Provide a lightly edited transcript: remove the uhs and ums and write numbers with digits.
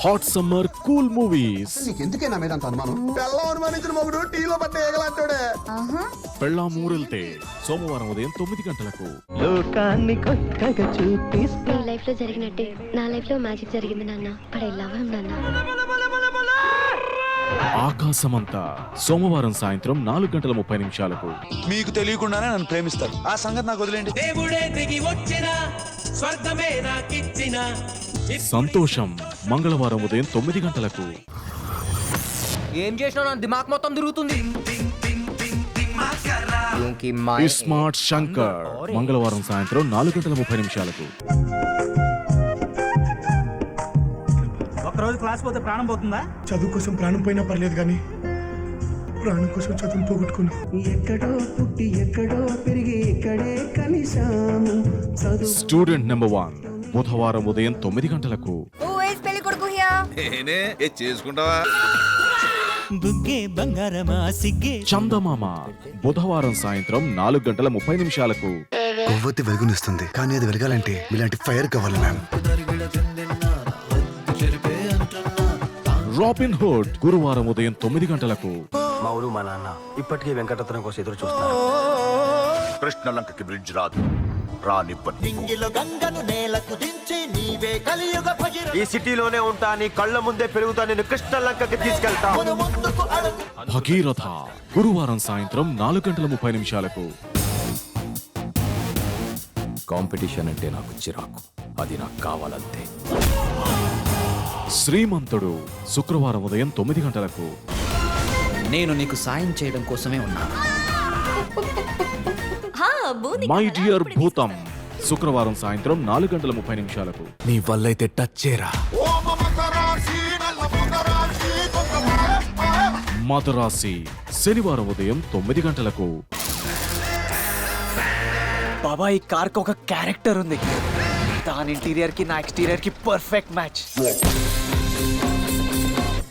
Hot summer cool movies. ఎందుకే నా మీద అంత అనుమానం? పెళ్ళం అనుమానించిన మొగుడు టీలో పట్టే ఏగలంటాడే. పెళ్ళాం ఊరెళ్తే సోమవారం ఉదయం 9 గంటలకు. లోకాన్ని కొత్తగా చూపిస్తా. నీ లైఫ్ లో జరిగినట్టే నా లైఫ్ లో మ్యాజిక్ జరిగింది నాన్న. పడేలావా నాన్న. ఆకాశమంతా సోమవారం సాయంత్రం 4:30 మీకు తెలియకుండానే నన్ను ప్రేమిస్తారు. ఆ సంగతి నాకు వదిలేండి. దేవుడే దిగి వచ్చిన స్వర్గమే నాకిచ్చిన సంతోషం మంగళవారం ఉదయం 9 గంటలకు. ఏం చేసినా నా దిమాగ్ మొత్తం తిరుగుతుంది. స్మార్ట్ శంకర్ మంగళవారం సాయంత్రం 4:30 ఒక్కరోజు క్లాస్ పోతే ప్రాణం పోతుందా? చదువు కోసం ప్రాణం పోయినా పర్లేదు కానీ ప్రాణం కోసం చదువు పోగొట్టుకుని ఎక్కడో పుట్టి ఎక్కడో పెరిగి ఇక్కడే కలిసాము. స్టూడెంట్ నెంబర్ 1 బుధవారం ఉదయం 9 గంటలకు. నేనే చేసుకుంటావా? బుగ్గే బంగారమా సిగ్గే చందమామ బుధవారం సాయంత్రం 4:30 కొవ్వొత్తి వెలుగునిస్తుంది కానీ అది వెలగాలంటే ఇలాంటి ఫైర్ కావాలి మ్యామ్. రాబిన్ హుడ్ గురువారం ఉదయం 9 గంటలకు. మా ఊరు మా నాన్న ఇప్పటికీ వెంకటరత్నం కోసం ఎదురు చూస్తున్నారు. కృష్ణలంకకి బ్రిడ్జ్ రాదు, రానివ్వండి. ఈ సిటీలోనే ఉంటా, నీ కళ్ళ ముందే పెరుగుతా, నేను కృష్ణలంకకి తీసుకెళ్తా. భగీరథ గురువారం సాయంత్రం 4:30 కాంపిటీషన్ అంటే నాకు చిరాకు, అది నాకు కావాలంతే. శ్రీమంతుడు శుక్రవారం ఉదయం 9 గంటలకు. నేను నీకు సాయం చేయడం కోసమే ఉన్నా. మై డియర్ భూతం శుక్రవారం సాయంత్రం 4:30 నీ వల్లైతే టచ్ చేయరా. మదరాసి శనివారం ఉదయం 9 గంటలకు. బాబా ఈ కార్ కి ఒక క్యారెక్టర్ ఉంది. దాని ఇంటీరియర్ కి నా ఎక్స్టీరియర్ కి పర్ఫెక్ట్ మ్యాచ్.